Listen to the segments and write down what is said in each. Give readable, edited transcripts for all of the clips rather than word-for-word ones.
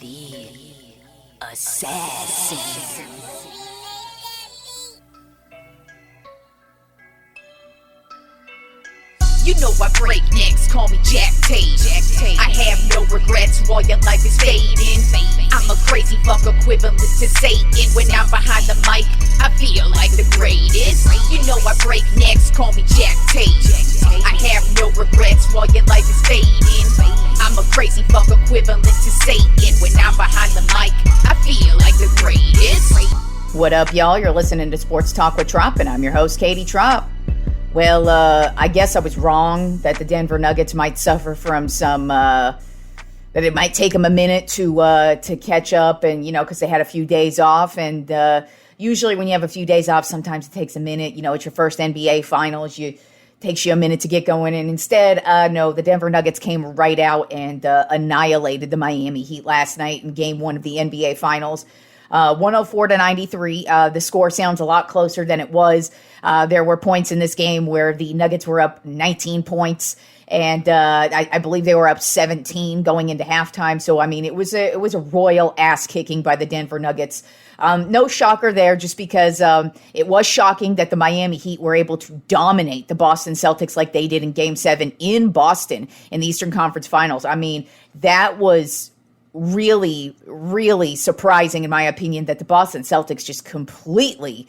The assassin. You know I break necks, call me Jack Tate. I have no regrets while your life is fading. I'm a crazy fuck equivalent to Satan. When I'm behind the mic, I feel like the greatest. You know I break necks, call me Jack Tate. I have no regrets while your life is fading. I'm a crazy fuck equivalent to Satan. When I'm behind the mic, I feel like the greatest. What up, y'all? You're listening to Sports Talk with Tropp, and I'm your host, Katie Tropp. Well, I guess I was wrong that the Denver Nuggets might suffer from some, that it might take them a minute to catch up, and, because they had a few days off, and usually when you have a few days off, sometimes it takes a minute. It's your first NBA Finals. Takes you a minute to get going, and instead, no, the Denver Nuggets came right out and annihilated the Miami Heat last night in Game 1 of the NBA Finals. 104-93. The score sounds a lot closer than it was. There were points in this game where the Nuggets were up 19 points, and I believe they were up 17 going into halftime. So, it was a royal ass kicking by the Denver Nuggets. No shocker there, just because it was shocking that the Miami Heat were able to dominate the Boston Celtics like they did in Game 7 in Boston in the Eastern Conference Finals. That was really, really surprising, in my opinion, that the Boston Celtics just completely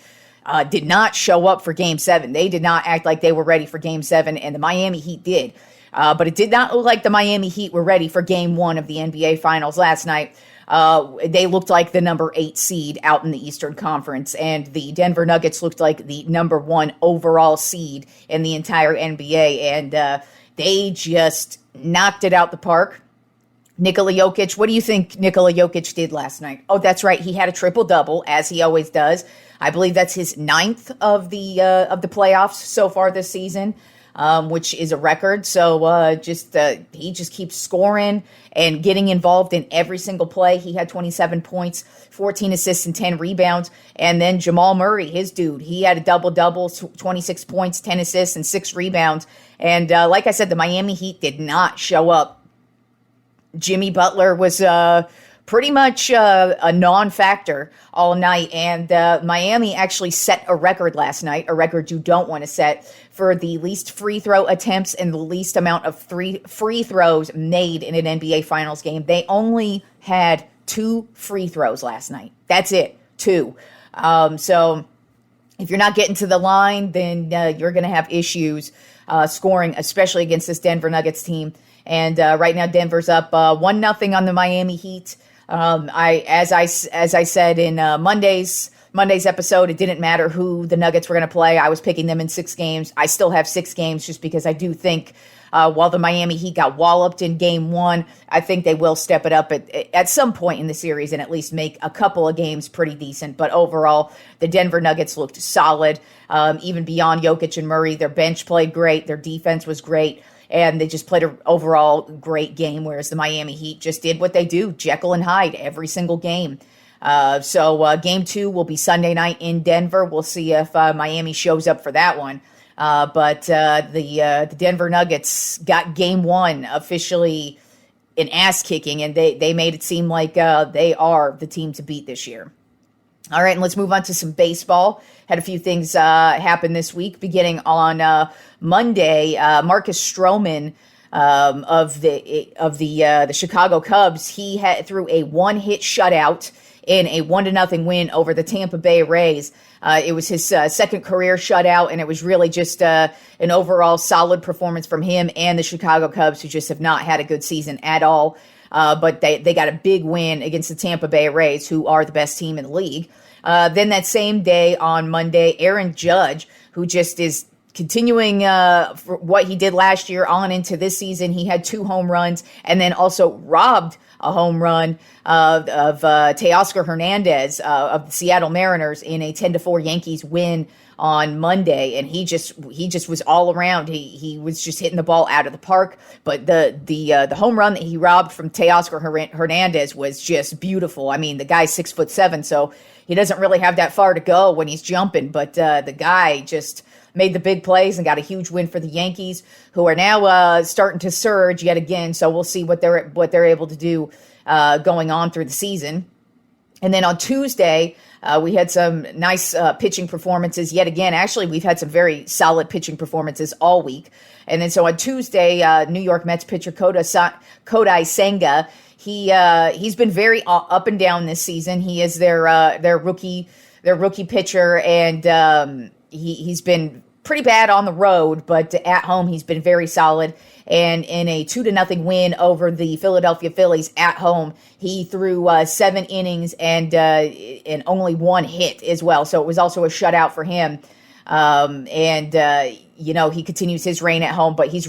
did not show up for Game 7. They did not act like they were ready for Game 7, and the Miami Heat did. But it did not look like the Miami Heat were ready for Game 1 of the NBA Finals last night. They looked like the number 8 seed out in the Eastern Conference, and the Denver Nuggets looked like the number 1 overall seed in the entire NBA, and they just knocked it out the park. Nikola Jokic, what do you think Nikola Jokic did last night? Oh, that's right. He had a triple-double, as he always does. I believe that's his 9th of the playoffs so far this season, which is a record. So he just keeps scoring and getting involved in every single play. He had 27 points, 14 assists, and 10 rebounds. And then Jamal Murray, his dude, he had a double-double, 26 points, 10 assists, and 6 rebounds. And like I said, the Miami Heat did not show up. Jimmy Butler was pretty much a non-factor all night, and Miami actually set a record last night, a record you don't want to set, for the least free throw attempts and the least amount of free throws made in an NBA Finals game. They only had 2 free throws last night. That's it, 2. So if you're not getting to the line, then you're going to have issues scoring, especially against this Denver Nuggets team. And right now, Denver's up 1-0 on the Miami Heat. As I said in Monday's episode, it didn't matter who the Nuggets were going to play. I was picking them in 6 games. I still have 6 games just because I do think while the Miami Heat got walloped in Game 1, I think they will step it up at some point in the series and at least make a couple of games pretty decent. But overall, the Denver Nuggets looked solid. Even beyond Jokic and Murray, their bench played great. Their defense was great. And they just played an overall great game, whereas the Miami Heat just did what they do, Jekyll and Hyde, every single game. So Game 2 will be Sunday night in Denver. We'll see if Miami shows up for that one. But the Denver Nuggets got Game 1 officially an ass-kicking, and they made it seem like they are the team to beat this year. All right, and let's move on to some baseball. Had a few things happen this week. Beginning on Monday, Marcus Stroman of the Chicago Cubs, he threw a 1-hit shutout in a 1-0 win over the Tampa Bay Rays. It was his second career shutout, and it was really just an overall solid performance from him and the Chicago Cubs, who just have not had a good season at all. But they got a big win against the Tampa Bay Rays, who are the best team in the league. Then that same day on Monday, Aaron Judge, who just is continuing for what he did last year on into this season. He had 2 home runs and then also robbed a home run of Teoscar Hernandez of the Seattle Mariners in a 10-4 Yankees win on Monday, and he just was all around. He was just hitting the ball out of the park. But the home run that he robbed from Teoscar Hernandez was just beautiful. The guy's 6'7", so he doesn't really have that far to go when he's jumping. But the guy just made the big plays and got a huge win for the Yankees, who are now starting to surge yet again. So we'll see what they're able to do going on through the season. And then on Tuesday, we had some nice pitching performances yet again. Actually, we've had some very solid pitching performances all week. And then so on Tuesday, New York Mets pitcher Kodai Senga, he's been very up and down this season. He is their rookie pitcher, and he's been pretty bad on the road, but at home he's been very solid. And in a 2-0 win over the Philadelphia Phillies at home, he threw 7 innings and only 1 hit as well. So it was also a shutout for him. He continues his reign at home, but he's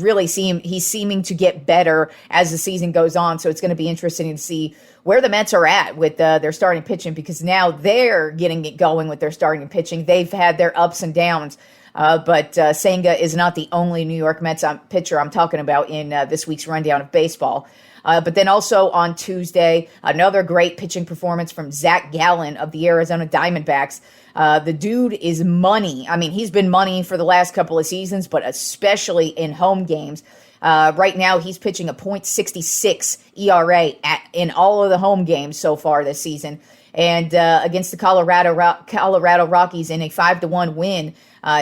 seeming to get better as the season goes on. So it's going to be interesting to see where the Mets are at with their starting pitching, because now they're getting it going with their starting pitching. They've had their ups and downs. But Senga is not the only New York Mets pitcher I'm talking about in this week's rundown of baseball. But then also on Tuesday, another great pitching performance from Zach Gallen of the Arizona Diamondbacks. The dude is money. I mean, he's been money for the last couple of seasons, but especially in home games. Right now, he's pitching a .66 ERA in all of the home games so far this season. And against the Colorado Rockies in a 5-1 win,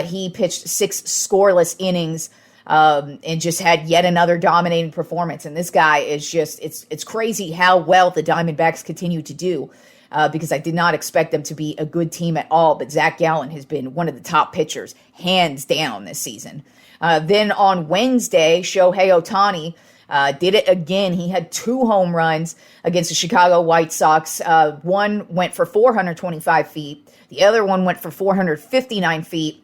he pitched 6 scoreless innings and just had yet another dominating performance. And this guy is it's crazy how well the Diamondbacks continue to do, because I did not expect them to be a good team at all. But Zach Gallen has been one of the top pitchers, hands down, this season. Then on Wednesday, Shohei Ohtani did it again. He had 2 home runs against the Chicago White Sox. One went for 425 feet. The other one went for 459 feet.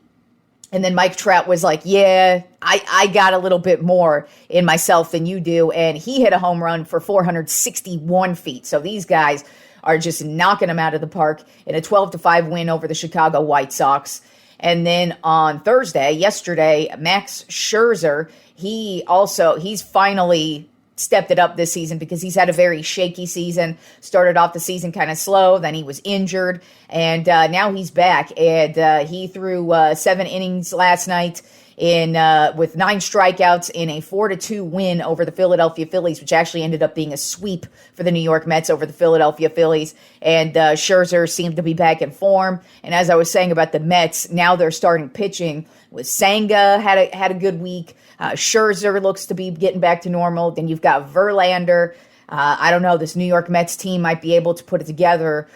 And then Mike Trout was like, yeah, I got a little bit more in myself than you do. And he hit a home run for 461 feet. So these guys are just knocking them out of the park in a 12-5 win over the Chicago White Sox. And then on yesterday, Max Scherzer, he's finally stepped it up this season, because he's had a very shaky season. Started off the season kind of slow, then he was injured, and now he's back. And he threw 7 innings last night with 9 strikeouts in a 4-2 win over the Philadelphia Phillies, which actually ended up being a sweep for the New York Mets over the Philadelphia Phillies. And Scherzer seemed to be back in form. And as I was saying about the Mets, now they're starting pitching with Senga had a good week. Scherzer looks to be getting back to normal. Then you've got Verlander. I don't know, this New York Mets team might be able to put it together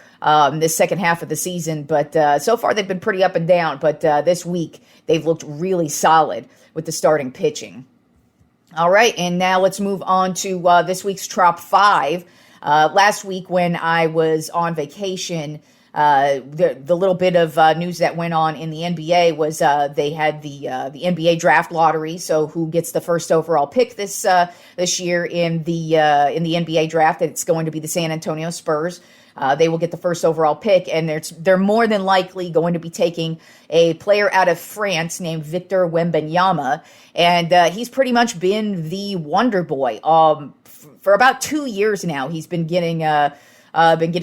this second half of the season. But so far they've been pretty up and down. But this week they've looked really solid with the starting pitching. All right, and now let's move on to this week's Trop 5. Last week when I was on vacation, the little bit of news that went on in the NBA was they had the NBA draft lottery. So who gets the first overall pick this year in the NBA draft? It's going to be the San Antonio Spurs. They will get the first overall pick, and they're more than likely going to be taking a player out of France named Victor Wembanyama, and he's pretty much been the wonder boy for about 2 years now. He's been getting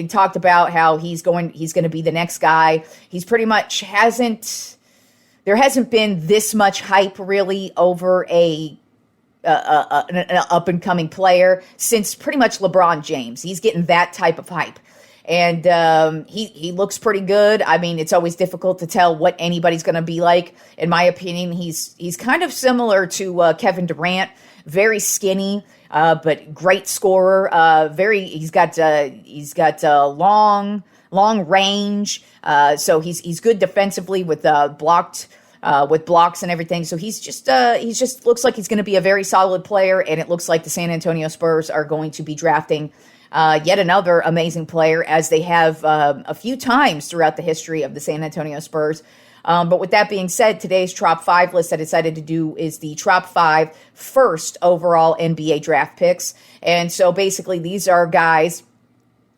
talked about how he's going to be the next guy. He's pretty much there hasn't been this much hype really over an up and coming player since pretty much LeBron James. He's getting that type of hype. And he looks pretty good. I mean, it's always difficult to tell what anybody's going to be like. In my opinion, he's kind of similar to Kevin Durant, very skinny, but great scorer. He's got long range. So he's good defensively with blocks and everything. So he's just looks like he's going to be a very solid player. And it looks like the San Antonio Spurs are going to be drafting yet another amazing player, as they have a few times throughout the history of the San Antonio Spurs. But with that being said, today's Trop 5 list I decided to do is the Trop 5 first overall NBA draft picks. And so basically these are guys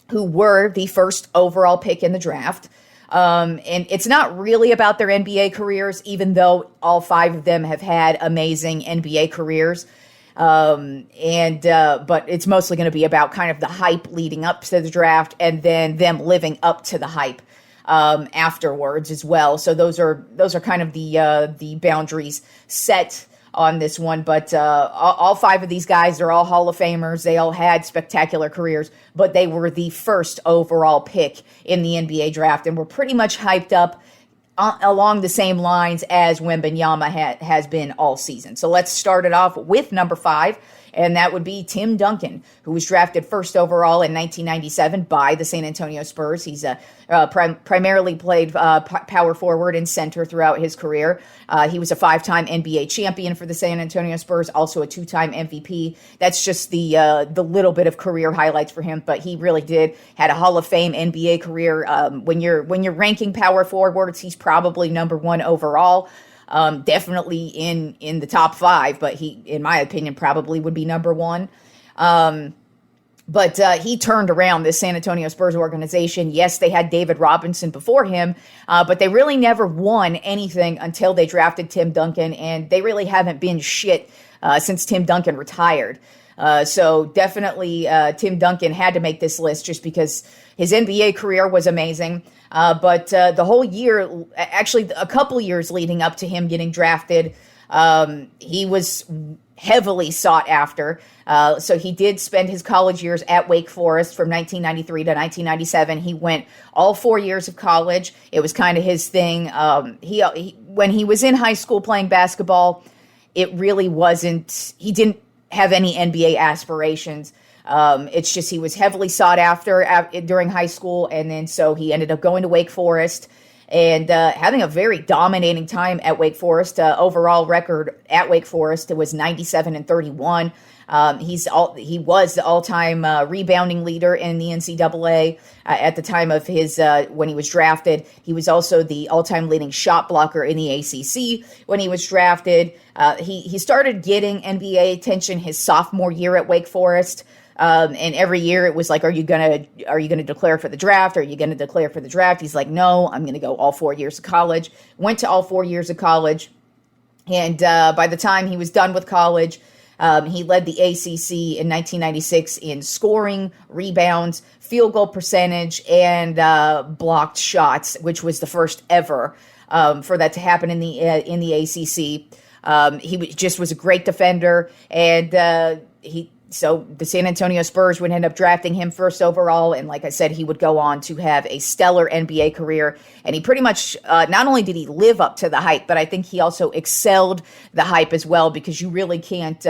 who were the first overall pick in the draft. And it's not really about their NBA careers, even though all 5 of them have had amazing NBA careers. But it's mostly going to be about kind of the hype leading up to the draft and then them living up to the hype. afterwards as well. So those are kind of the boundaries set on this one. But all five of these guys, they're all Hall of Famers. They all had spectacular careers, but they were the first overall pick in the NBA draft and were pretty much hyped up along the same lines as Wembanyama has been all season. So let's start it off with number 5, and that would be Tim Duncan, who was drafted first overall in 1997 by the San Antonio Spurs. He's primarily played power forward and center throughout his career. He was a 5-time NBA champion for the San Antonio Spurs, also a 2-time MVP. That's just the little bit of career highlights for him, but he really had a Hall of Fame NBA career. When you're ranking power forwards, he's probably number 1 overall. Definitely in the top 5, but he, in my opinion, probably would be number 1. But he turned around this San Antonio Spurs organization. Yes, they had David Robinson before him, but they really never won anything until they drafted Tim Duncan, and they really haven't been shit since Tim Duncan retired. So definitely Tim Duncan had to make this list just because his NBA career was amazing. But the whole year, actually a couple years leading up to him getting drafted, he was heavily sought after. So he did spend his college years at Wake Forest from 1993 to 1997. He went all 4 years of college. It was kind of his thing. When he was in high school playing basketball, it really wasn't, he didn't have any NBA aspirations. It's just he was heavily sought after during high school, and then so he ended up going to Wake Forest and having a very dominating time at Wake Forest. Overall record at Wake Forest, it was 97-31. He was the all-time rebounding leader in the NCAA at the time of his when he was drafted. He was also the all-time leading shot blocker in the ACC when he was drafted. He started getting NBA attention his sophomore year at Wake Forest. And every year it was like, are you gonna declare for the draft? Are you gonna declare for the draft? He's like, no, I'm gonna go all 4 years of college. Went to all 4 years of college, and by the time he was done with college, he led the ACC in 1996 in scoring, rebounds, field goal percentage, and blocked shots, which was the first ever for that to happen in the ACC. He just was a great defender, and So the San Antonio Spurs would end up drafting him first overall, and like I said, he would go on to have a stellar NBA career, and he pretty much, not only did he live up to the hype, but I think he also excelled the hype as well, because you really can't,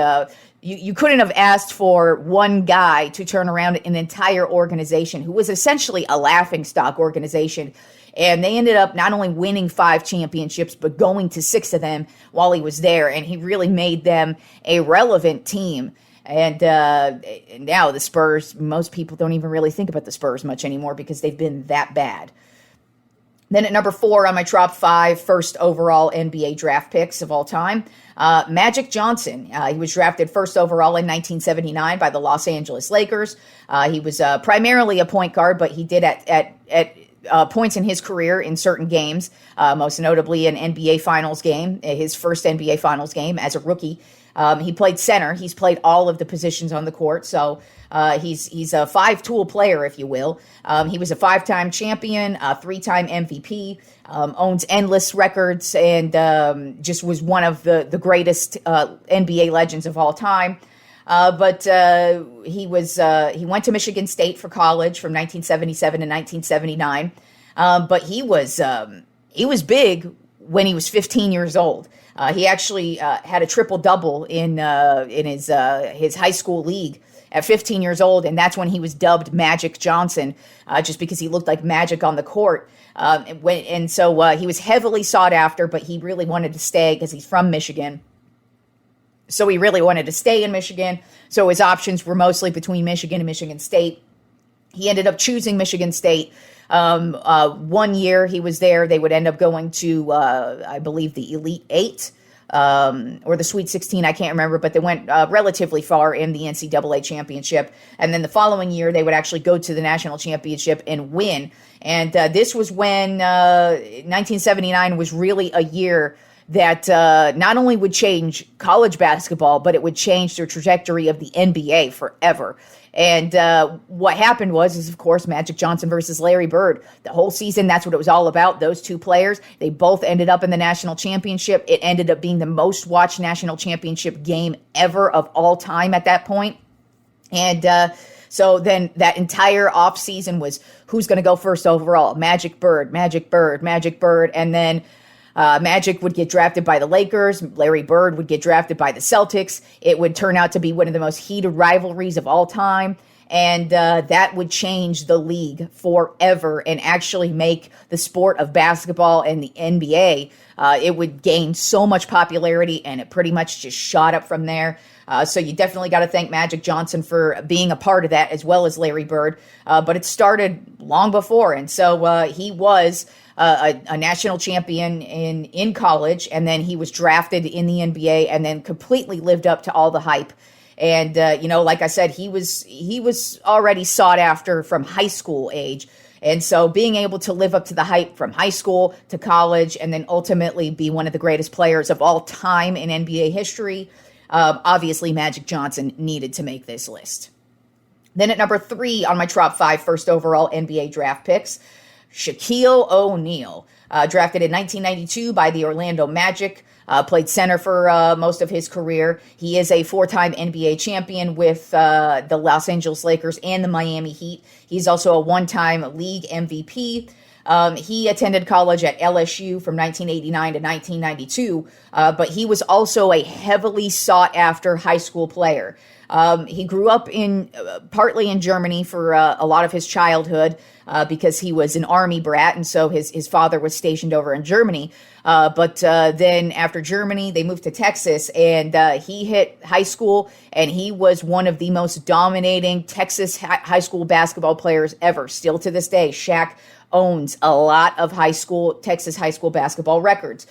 you couldn't have asked for one guy to turn around an entire organization who was essentially a laughingstock organization. And they ended up not only winning 5 championships, but going to 6 of them while he was there, and he really made them a relevant team. And now the Spurs, most people don't even really think about the Spurs much anymore because they've been that bad. Then at number 4 on my top 5 first overall NBA draft picks of all time, Magic Johnson. He was drafted first overall in 1979 by the Los Angeles Lakers. He was primarily a point guard, but he did at points in his career in certain games, most notably an NBA Finals game, his first NBA Finals game as a rookie. He played center. He's played all of the positions on the court, so he's a 5-tool player, if you will. He was a 5-time champion, a 3-time MVP, owns endless records, and just was one of the greatest NBA legends of all time. But he went to Michigan State for college from 1977 to 1979. But he was big when he was 15 years old. He actually had a triple-double in his high school league at 15 years old, and that's when he was dubbed Magic Johnson, just because he looked like magic on the court. So he was heavily sought after, but he really wanted to stay because he's from Michigan. So he really wanted to stay in Michigan, so his options were mostly between Michigan and Michigan State. He ended up choosing Michigan State. 1 year he was there. They would end up going to, I believe, the Elite Eight or the Sweet 16. I can't remember, but they went relatively far in the NCAA championship. And then the following year, they would actually go to the national championship and win. And this was when 1979 was really a year that not only would change college basketball, but it would change the trajectory of the NBA forever. And what happened was, of course, Magic Johnson versus Larry Bird. The whole season, that's what it was all about. Those two players, they both ended up in the national championship. It ended up being the most watched national championship game ever of all time at that point. And so then that entire offseason was who's going to go first overall. Magic Bird, Magic Bird, Magic Bird. And then Magic would get drafted by the Lakers. Larry Bird would get drafted by the Celtics. It would turn out to be one of the most heated rivalries of all time. And that would change the league forever and actually make the sport of basketball and the NBA. It would gain so much popularity, and it pretty much just shot up from there. So you definitely got to thank Magic Johnson for being a part of that, as well as Larry Bird. But it started long before. And so he was a national champion in college, and then he was drafted in the NBA and then completely lived up to all the hype. And, like I said, he was already sought after from high school age. And so being able to live up to the hype from high school to college and then ultimately be one of the greatest players of all time in NBA history, obviously Magic Johnson needed to make this list. Then at number 3 on my top 5 first overall NBA draft picks, Shaquille O'Neal, drafted in 1992 by the Orlando Magic. Played center for most of his career. He is a 4-time NBA champion with the Los Angeles Lakers and the Miami Heat. He's also a 1-time league MVP. He attended college at LSU from 1989 to 1992, but he was also a heavily sought-after high school player. He grew up partly in Germany for a lot of his childhood because he was an army brat, and so his father was stationed over in Germany. But then after Germany, they moved to Texas, and he hit high school, and he was one of the most dominating Texas high school basketball players ever. Still to this day, Shaq owns a lot of Texas high school basketball records.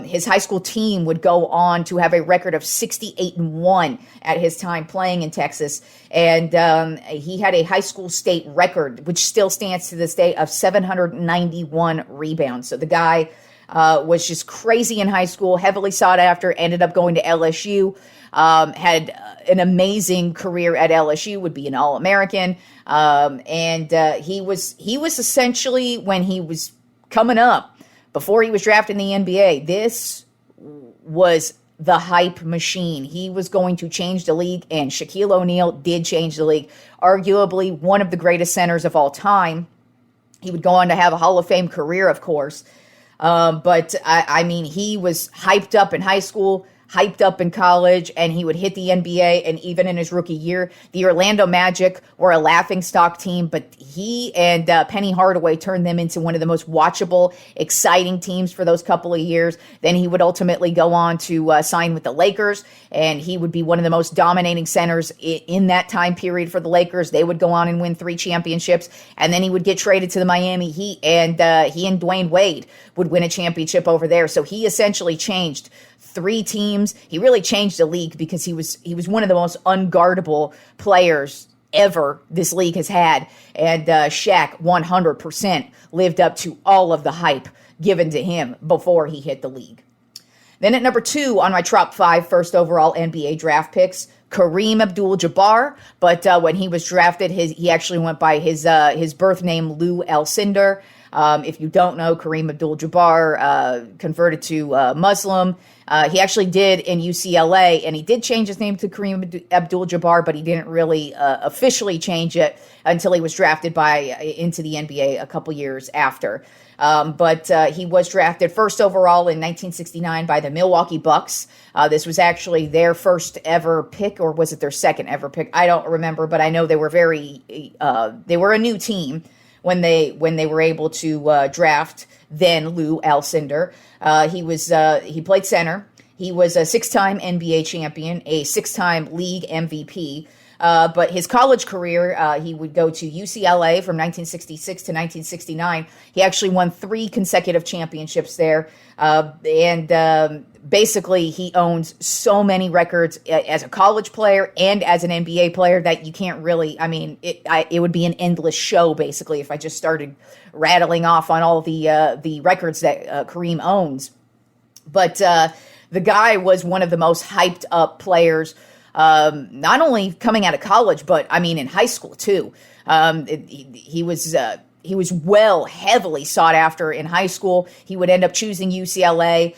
His high school team would go on to have a record of 68-1 at his time playing in Texas. And he had a high school state record, which still stands to this day, of 791 rebounds. So the guy was just crazy in high school, heavily sought after, ended up going to LSU, had an amazing career at LSU, would be an All-American. And he was essentially, when he was coming up, before he was drafted in the NBA, this was the hype machine. He was going to change the league, and Shaquille O'Neal did change the league. Arguably one of the greatest centers of all time. He would go on to have a Hall of Fame career, of course. But he was hyped up in high school, hyped up in college, and he would hit the NBA. And even in his rookie year, the Orlando Magic were a laughingstock team, but he and Penny Hardaway turned them into one of the most watchable, exciting teams for those couple of years. Then he would ultimately go on to sign with the Lakers, and he would be one of the most dominating centers in that time period for the Lakers. They would go on and win 3 championships, and then he would get traded to the Miami Heat, and he and Dwayne Wade would win a championship over there. So he essentially changed 3 teams. He really changed the league because he was one of the most unguardable players ever this league has had. And Shaq 100% lived up to all of the hype given to him before he hit the league. Then at number 2 on my top 5 first overall NBA draft picks, Kareem Abdul-Jabbar. But when he was drafted, he actually went by his birth name, Lou Alcindor. If you don't know, Kareem Abdul-Jabbar converted to Muslim. He actually did in UCLA, and he did change his name to Kareem Abdul-Jabbar, but he didn't really officially change it until he was drafted into the NBA a couple years after. But he was drafted first overall in 1969 by the Milwaukee Bucks. This was actually their first ever pick, or was it their second ever pick? I don't remember, but I know they were they were a new team when they were able to draft then Lou Alcindor. He played center. He was a 6-time NBA champion, a 6-time league MVP. But his college career, he would go to UCLA from 1966 to 1969. He actually won 3 consecutive championships there. Basically, he owns so many records as a college player and as an NBA player that you can't really, it would be an endless show, basically, if I just started rattling off on all the records that Kareem owns. But the guy was one of the most hyped up players, not only coming out of college, but I mean in high school too. He was heavily sought after in high school. He would end up choosing UCLA,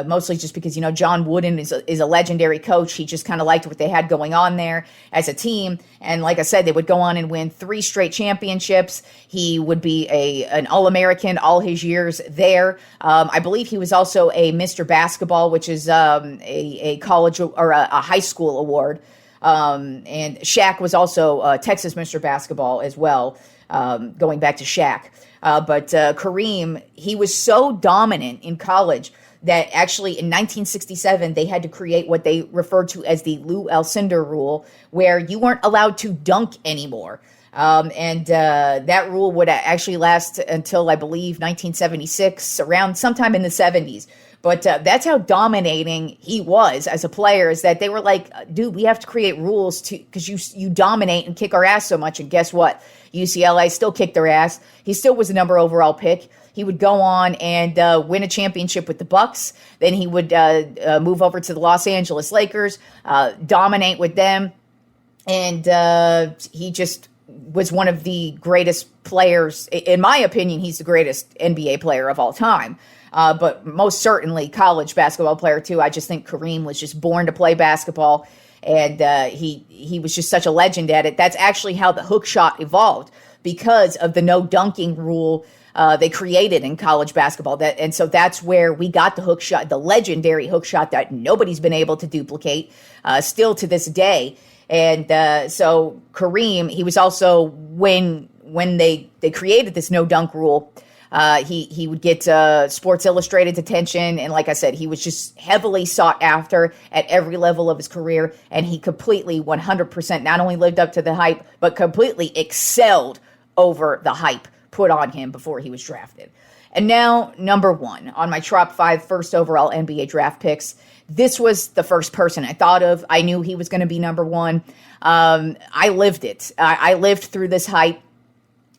mostly just because, John Wooden is a legendary coach. He just kind of liked what they had going on there as a team. And like I said, they would go on and win 3 straight championships. He would be an All-American all his years there. I believe he was also a Mr. Basketball, which is a college or a high school award. And Shaq was also Texas Mr. Basketball as well. Going back to Shaq. But Kareem, he was so dominant in college that actually in 1967, they had to create what they referred to as the Lou Alcindor rule, where you weren't allowed to dunk anymore. And that rule would actually last until, I believe, 1976, around sometime in the 70s. But that's how dominating he was as a player, is that they were like, dude, we have to create rules because you dominate and kick our ass so much. And guess what? UCLA still kicked their ass. He still was the number overall pick. He would go on and win a championship with the Bucks. Then he would move over to the Los Angeles Lakers, dominate with them. And he just was one of the greatest players. In my opinion, he's the greatest NBA player of all time. But most certainly college basketball player too. I just think Kareem was just born to play basketball, and he was just such a legend at it. That's actually how the hook shot evolved, because of the no dunking rule they created in college basketball. And so that's where we got the hook shot, the legendary hook shot that nobody's been able to duplicate still to this day. And so Kareem, he was also, when they created this no dunk rule, he would get Sports Illustrated's attention. And like I said, he was just heavily sought after at every level of his career. And he completely 100% not only lived up to the hype, but completely excelled over the hype put on him before he was drafted. And now, number 1 on my Tropp 5 first overall NBA draft picks. This was the first person I thought of. I knew he was going to be number 1. I lived it. I lived through this hype.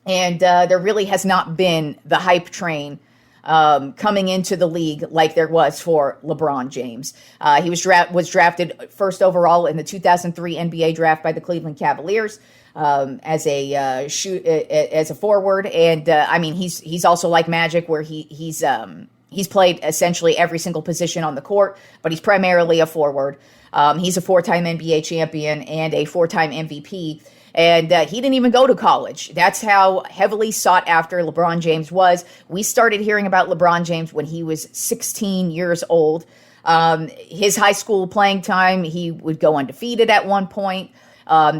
And there really has not been the hype train coming into the league like there was for LeBron James. He was drafted first overall in the 2003 NBA draft by the Cleveland Cavaliers as a forward. And I mean, he's also like Magic, where he's played essentially every single position on the court, but he's primarily a forward. He's a 4-time NBA champion and a 4-time MVP. And he didn't even go to college. That's how heavily sought after LeBron James was. We started hearing about LeBron James when he was 16 years old. His high school playing time, he would go undefeated at one point.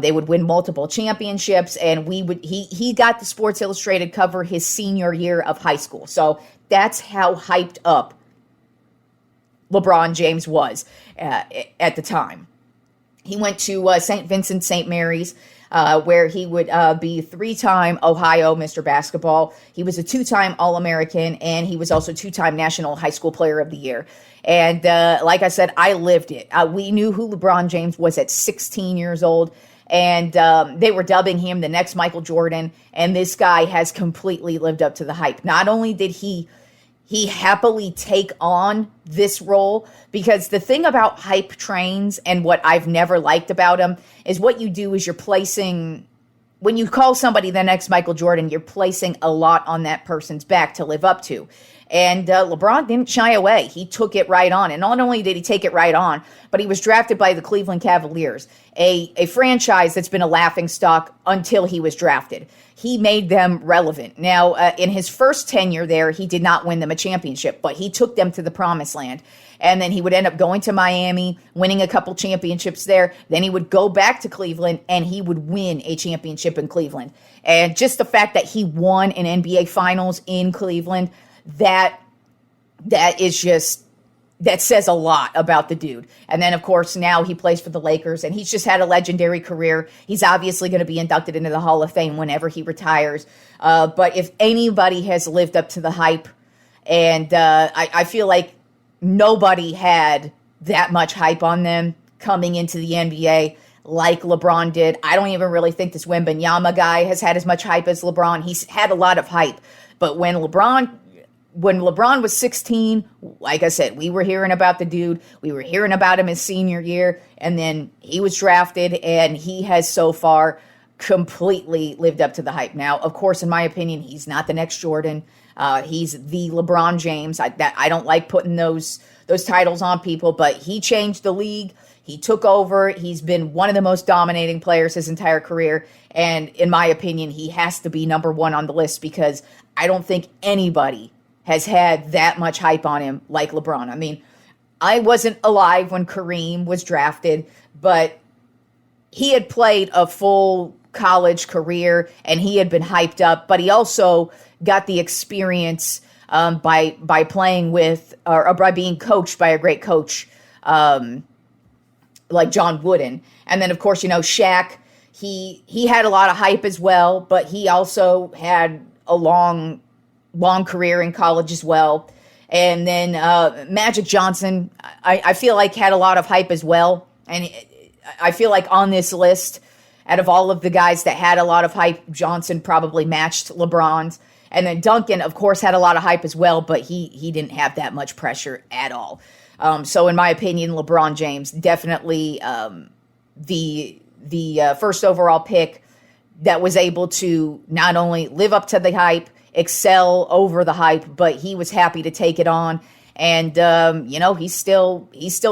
They would win multiple championships, and he got the Sports Illustrated cover his senior year of high school. So that's how hyped up LeBron James was at the time. He went to St. Vincent St. Mary's, where he would be 3-time Ohio Mr. Basketball. He was a 2-time All-American, and he was also 2-time National High School Player of the Year. And like I said, I lived it. We knew who LeBron James was at 16 years old, and they were dubbing him the next Michael Jordan, and this guy has completely lived up to the hype. Not only did he happily take on this role, because the thing about hype trains and what I've never liked about them is what you do is when you call somebody the next Michael Jordan, you're placing a lot on that person's back to live up to. And LeBron didn't shy away. He took it right on. And not only did he take it right on, but he was drafted by the Cleveland Cavaliers, a franchise that's been a laughingstock until he was drafted. He made them relevant. Now, in his first tenure there, he did not win them a championship, but he took them to the promised land. And then he would end up going to Miami, winning a couple championships there. Then he would go back to Cleveland, and he would win a championship in Cleveland. And just the fact that he won an NBA Finals in Cleveland, that says a lot about the dude. And then, of course, now he plays for the Lakers, and he's just had a legendary career. He's obviously going to be inducted into the Hall of Fame whenever he retires. But if anybody has lived up to the hype, and I feel like nobody had that much hype on them coming into the NBA like LeBron did. I don't even really think this Wembanyama guy has had as much hype as LeBron. He's had a lot of hype. But when LeBron when LeBron was 16, like I said, we were hearing about the dude. We were hearing about him his senior year, and then he was drafted, and he has so far completely lived up to the hype. Now, of course, in my opinion, he's not the next Jordan. He's the LeBron James. I don't like putting those titles on people, but he changed the league. He took over. He's been one of the most dominating players his entire career. And in my opinion, he has to be number one on the list because I don't think anybody has had that much hype on him like LeBron. I mean, I wasn't alive when Kareem was drafted, but he had played a full college career and he had been hyped up, but he also got the experience by playing with or by being coached by a great coach like John Wooden. And then, of course, Shaq, he had a lot of hype as well, but he also had a long career in college as well. And then Magic Johnson, I feel like had a lot of hype as well. And I feel like on this list, out of all of the guys that had a lot of hype, Johnson probably matched LeBron's. And then Duncan, of course, had a lot of hype as well, but he didn't have that much pressure at all. So in my opinion, LeBron James, definitely the first overall pick that was able to not only live up to the hype, excel over the hype, but he was happy to take it on. And, he's still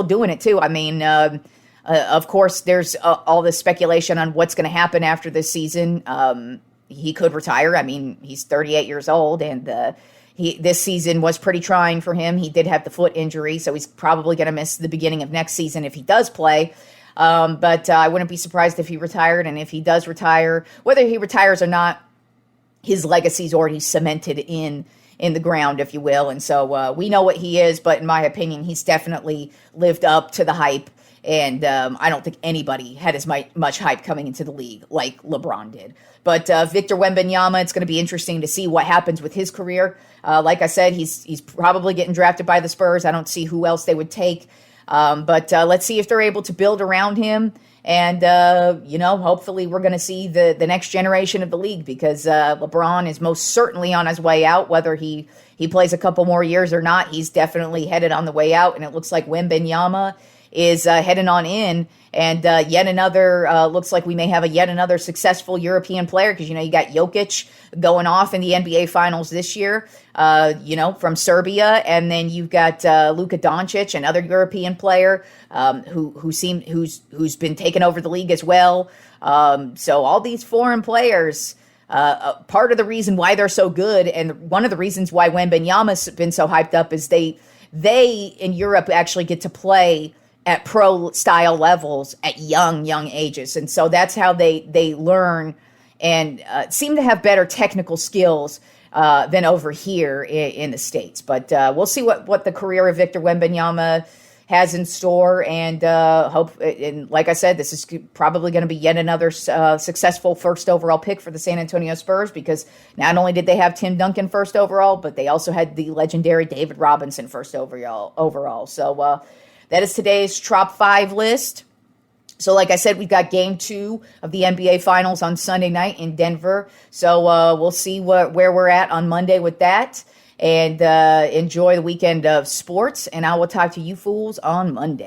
doing it too. I mean, of course, there's all this speculation on what's going to happen after this season. He could retire. I mean, he's 38 years old, and this season was pretty trying for him. He did have the foot injury, so he's probably going to miss the beginning of next season if he does play. But I wouldn't be surprised if he retired, and if he does retire, whether he retires or not, his legacy's already cemented in the ground, if you will. And so we know what he is, but in my opinion, he's definitely lived up to the hype. And I don't think anybody had as much hype coming into the league like LeBron did. But Victor Wembanyama, it's going to be interesting to see what happens with his career. Like I said, he's probably getting drafted by the Spurs. I don't see who else they would take. But let's see if they're able to build around him. And, hopefully we're going to see the next generation of the league because LeBron is most certainly on his way out. Whether he plays a couple more years or not, he's definitely headed on the way out. And it looks like Wembanyama is heading on in, and yet another, looks like we may have yet another successful European player because, you got Jokic going off in the NBA Finals this year, from Serbia, and then you've got Luka Doncic, another European player who's been taking over the league as well. So all these foreign players, part of the reason why they're so good, and one of the reasons why Wembanyama's been so hyped up is they in Europe actually get to play at pro style levels at young ages. And so that's how they learn and seem to have better technical skills than over here in the States. But we'll see what the career of Victor Wembanyama has in store, and hope. And like I said, this is probably going to be yet another successful first overall pick for the San Antonio Spurs because not only did they have Tim Duncan first overall, but they also had the legendary David Robinson first overall. So that is today's Tropp 5 list. So like I said, we've got game 2 of the NBA Finals on Sunday night in Denver. So we'll see where we're at on Monday with that. And enjoy the weekend of sports. And I will talk to you fools on Monday.